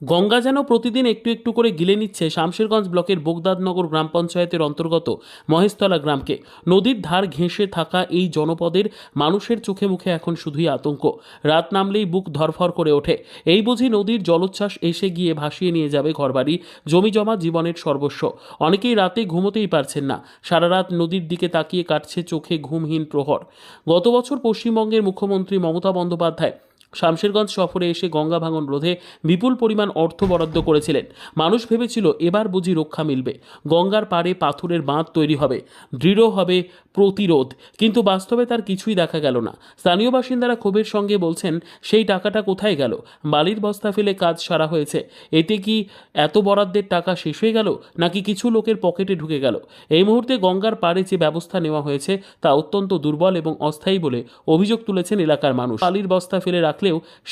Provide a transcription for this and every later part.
গঙ্গা যেন প্রতিদিন একটু একটু করে গিলে নিচ্ছে শামশেরগঞ্জ ব্লকের বোগদাদনগর গ্রাম পঞ্চায়েতের অন্তর্গত মহেশতলা গ্রামকে। নদীর ধার ঘেঁষে থাকা এই জনপদের মানুষের চোখে মুখে এখন শুধুই আতঙ্ক। রাত নামলেই বুক ধরফর করে ওঠে। এই বুঝি নদীর জলোচ্ছ্বাস এসে গিয়ে ভাসিয়ে নিয়ে যাবে ঘরবাড়ি, জমি জমা, জীবনের সর্বস্ব। অনেকেই রাতে ঘুমোতেই পারছেন না। সারা রাত নদীর দিকে তাকিয়ে কাটছে চোখে ঘুমহীন প্রহর। গত বছর পশ্চিমবঙ্গের মুখ্যমন্ত্রী মমতা বন্দ্যোপাধ্যায় শামশেরগঞ্জ সফরে এসে গঙ্গা ভাঙন রোধে বিপুল পরিমাণ অর্থ বরাদ্দ করেছিলেন। মানুষ ভেবেছিল এবার বুঝি রক্ষা মিলবে, গঙ্গার পাড়ে পাথরের বাঁধ তৈরি হবে, দৃঢ় হবে প্রতিরোধ। কিন্তু বাস্তবে তার কিছুই দেখা গেল না। স্থানীয় বাসিন্দারা ক্ষোভের সঙ্গে বলছেন, সেই টাকাটা কোথায় গেল? বালির বস্তা ফেলে কাজ সারা হয়েছে। এতে কি এত বরাদ্দের টাকা শেষ হয়ে গেল, নাকি কিছু লোকের পকেটে ঢুকে গেল? এই মুহূর্তে গঙ্গার পাড়ে যে ব্যবস্থা নেওয়া হয়েছে তা অত্যন্ত দুর্বল এবং অস্থায়ী বলে অভিযোগ তুলেছেন এলাকার মানুষ। বালির বস্তা ফেলে রাখলেও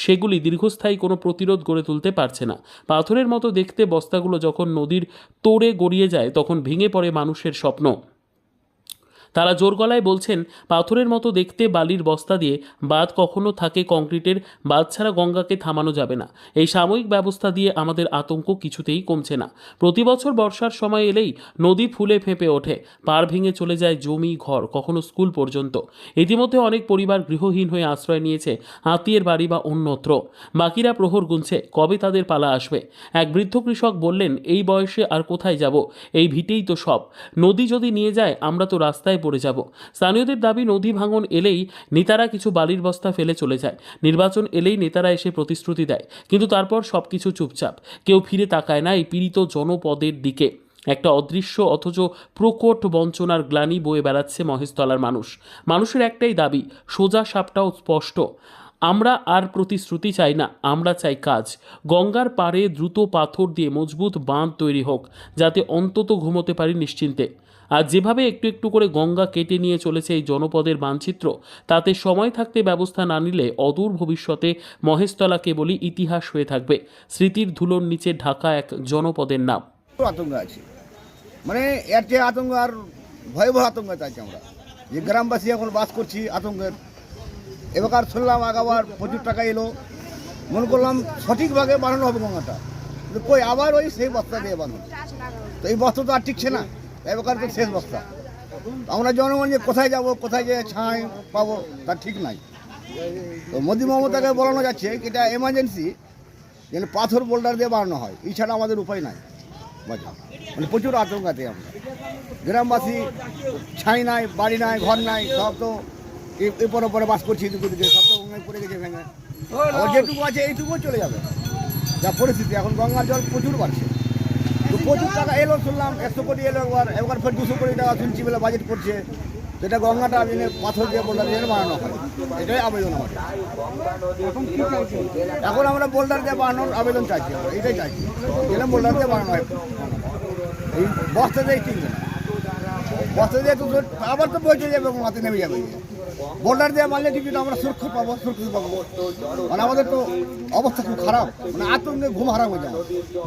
সেগুলি দীর্ঘস্থায়ী কোনো প্রতিরোধ গড়ে তুলতে পারছে না। পাথরের মতো দেখতে বস্তাগুলো যখন নদীর তোড়ে গড়িয়ে যায় তখন ভেঙে পড়ে মানুষের স্বপ্ন। তারা জোর গলায় বলছেন, পাথরের মতো দেখতে বালির বস্তা দিয়ে বাঁধ কখনো থাকে কংক্রিটের, বাঁধ ছাড়া গঙ্গাকে থামানো যাবে না। এই সাময়িক ব্যবস্থা দিয়ে আমাদের আতঙ্ক কিছুতেই কমছে না। প্রতি বছর বর্ষার সময় এলেই নদী ফুলে ফেঁপে ওঠে, পাড় ভেঙে চলে যায় জমি, ঘর, কখনো স্কুল পর্যন্ত। ইতিমধ্যে অনেক পরিবার গৃহহীন হয়ে আশ্রয় নিয়েছে আত্মীয়ের বাড়ি বা অন্যত্র। বাকিরা প্রহর গুনছে কবে তাদের পালা আসবে। এক বৃদ্ধ কৃষক বললেন, এই বয়সে আর কোথায় যাব, এই ভিটেই তো সব। নদী যদি নিয়ে যায় আমরা তো রাস্তায় পড়ে যাব। স্থানীয়দের দাবি, নদী ভাঙন এলেই নেতারা কিছু বালির বস্তা ফেলে চলে যায়, নির্বাচন এলেই নেতারা এসে প্রতিশ্রুতি দেয়, কিন্তু তারপর সবকিছু চুপচাপ। কেউ ফিরে তাকায় না এই পীড়িত জনপদের দিকে। একটা অদৃশ্য অথচ প্রকট বঞ্চনার গ্লানি বয়ে বেড়াচ্ছে মহেশতলার মানুষ। মানুষের একটাই দাবি, সোজা সাপটাও স্পষ্ট। আমরা আর প্রতিশ্রুতি চাই না, আমরা চাই কাজ। গঙ্গার পাড়ে দ্রুত পাথর দিয়ে মজবুত বাঁধ তৈরি হোক, যাতে অন্তত ঘুমোতে পারি নিশ্চিন্তে। আর যেভাবে একটু একটু করে গঙ্গা কেটে নিয়ে চলেছে এই জনপদের মানচিত্র, তাতে সময় থাকতে ব্যবস্থা না নিলে অদূর ভবিষ্যতে মহেশতলা কেবলই ইতিহাস হয়ে থাকবে, স্মৃতির ধুলোর নিচে ঢাকা এক জনপদের নাম। আতঙ্ক আছে, মানে এর চেয়ে আতঙ্ক আর ভয়াবহ আতঙ্ক চাইছি আমরা, যে গ্রামবাসী এখন বাস করছি আতঙ্কের। এবার শুনলাম আগাবার প্রচুর টাকা এলো, মনে করলাম সঠিকভাবে বানানো হবে গঙ্গাটা, কিন্তু কই আবার ওই সেই বস্তা দিয়ে বানানো। তো এই বস্তা তো আর টিকছে না, এবার তো শেষ বস্তা। আমরা জনগণ যে কোথায় যাব, কোথায় যে ছাই পাবো তার ঠিক নাই। তো মোদি মমতাকে বলানো যাচ্ছে এটা এমার্জেন্সি যেন পাথর বোল্ডার দিয়ে বানানো হয়, এছাড়া আমাদের উপায় নাই। মানে প্রচুর আতঙ্ক আছে আমরা গ্রামবাসী, ছাই নাই, বাড়ি নাই, ঘর নাই, সব তো এরপরে পরে বাস করছি, দিকে সব তো গঙ্গায় পড়ে গেছে ভেঙে। আর যেটুকু আছে এইটুকুও চলে যাবে যা পরিস্থিতি। এখন গঙ্গার জল প্রচুর বাড়ছে, তো প্রচুর টাকা এলো শুনলাম, 100 কোটি এলো, একবার ফের 200 কোটি টাকা শুনছি বলে বাজেট করছে। যেটা গঙ্গাটা পাথর দিয়ে বোল্ডার দিয়ে বানানো হয়, এটাই আবেদন আমার। এখন আমরা বোল্ডার দিয়ে বানানোর আবেদন চাইছি, আমরা এটাই চাইছি যেন বোল্ডার দিয়ে বানানো হয়। এই বস্তা দিয়ে কিনবে না, বস্তা দিয়ে তো আবার তো বই চলে যাবে, মাথায় নেমে যাবে। বোল্ডার দিয়ে মারলে ঠিক আমরা সুরক্ষা পাবো, সুরক্ষিত পাবো। মানে আমাদের তো অবস্থা খুব খারাপ, মানে আতঙ্কে ঘুম হারাম হয়ে যায়।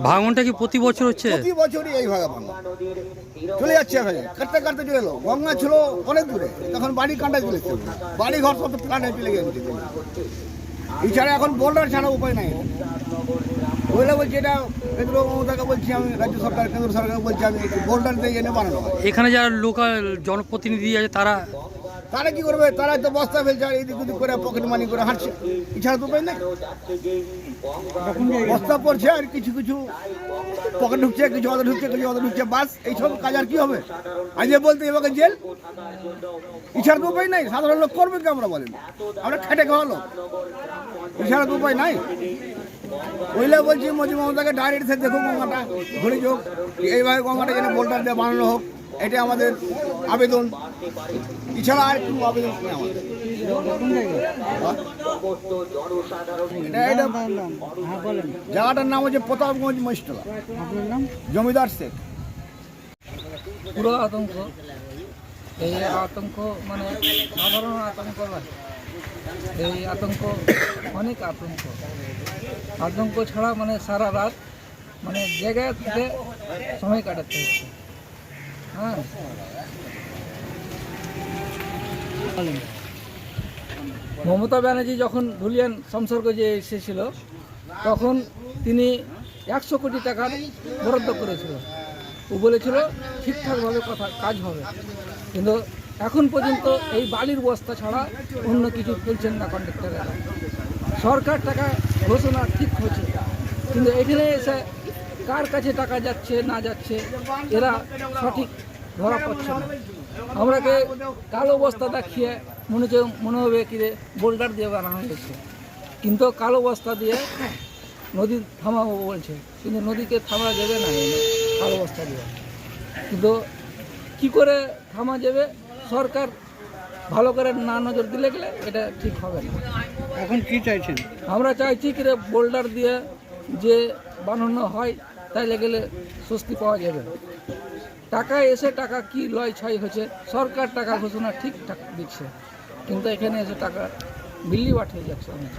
ভাঙনটা কি প্রতি বছর হচ্ছে? প্রতি বছরই এইভাবে ভাঙন চলে যাচ্ছে, কাটতে কাটতে চলে এলো। গঙ্গা ছিল অনেক দূরে, তখন বাড়ি কাঁটায় চলে এসছে, বাড়ি ঘর সব প্লানে চলে গেছে। এছাড়া এখন বোল্ডার ছাড়া উপায় নাই। ওইটা বলছি, এটা কেন্দ্র মমতাকে বলছি আমি, রাজ্য সরকার, কেন্দ্র সরকারকে বলছি আমি, বোল্ডার দিয়ে এনে বানানো হয়। এখানে যারা লোকাল জনপ্রতিনিধি আছে তারা কি করবে? তারা তো বস্তা ফেলছে আর এদিক ওদিক করে পকেট মানি করে হাঁটছে, এছাড়া তো উপায় নাই। বস্তা পড়ছে আর কিছু কিছু পকেট ঢুকছে, কিছু অদা ঢুকছে, কিছু অদা ঢুকছে, বাস। এইসব কাজ আর কি হবে? আজকে বলতে এবার জেল, এছাড়া তো উপায় নাই। সাধারণ লোক করবে কি? আমরা বলেন, আমরা খেটে খাওয়া লোক, এছাড়া তো উপায় নাই। ওইলে বলছি মোদি মমতাকে ডাইরেক্ট সে দেখুক গঙ্গাটা, ঘুরে যোগ এইভাবে গঙ্গাটা যেন বোল্ডার দিয়ে বানানো হোক, এটা আমাদের আবেদন। এছাড়া আর কোনো আবেদন নেই আমাদের। জায়গাটার নাম হচ্ছে প্রতাপগঞ্জ মহেশতলা, জমিদার শেখ। পুরো আতঙ্ক, এই আতঙ্ক মানে সাধারণ আতঙ্ক নয়, এই আতঙ্ক অনেক আতঙ্ক ছাড়া মানে সারা রাত মানে জায়গায় থেকে সময় কাটাতে হচ্ছে। হ্যাঁ, মমতা ব্যানার্জি যখন ধুলিয়ান সংসর্গ যে এসেছিল তখন তিনি 100 কোটি টাকার বরাদ্দ করেছিল। ও বলেছিল ঠিকঠাকভাবে কাজ হবে, কিন্তু এখন পর্যন্ত এই বালির বস্তা ছাড়া অন্য কিছু ফেলছেন না কন্ট্রাক্টরেরা। সরকার টাকা ঘোষণা ঠিক হচ্ছে, কিন্তু এখানে এসে কার কাছে টাকা যাচ্ছে না যাচ্ছে এরা সঠিক ধরা পড়ছে না। আমরাকে কালো বস্তা দেখিয়ে মনে হবে কি রে বোল্ডার দিয়ে বানানো হয়েছে, কিন্তু কালো বস্তা দিয়ে নদী থামাবো বলছে, কিন্তু নদীকে থামা যাবে না কালো বস্তা দিয়ে। কিন্তু কি করে থামা যাবে, সরকার ভালো করে না নজর দিলে গেলে এটা ঠিক হবে না। এখন কি চাইছেন? আমরা চাইছি কি রে বোল্ডার দিয়ে যে বানানো হয় তাইলে গেলে স্বস্তি পাওয়া যাবে। টাকা এসে টাকা কি লয় ছয় হচ্ছে, সরকার টাকা ঘোষণা ঠিকঠাক দিচ্ছে, কিন্তু এখানে এসে টাকা বিল্লি বাট হয়ে যাচ্ছে অনেক।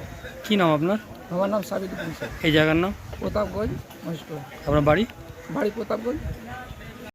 কি নাম আপনার? আমার নাম সাবিত কুমার, এই জায়গার নাম? প্রতাপগঞ্জ মহেশতলা। আপনার বাড়ি? বাড়ি প্রতাপগঞ্জ।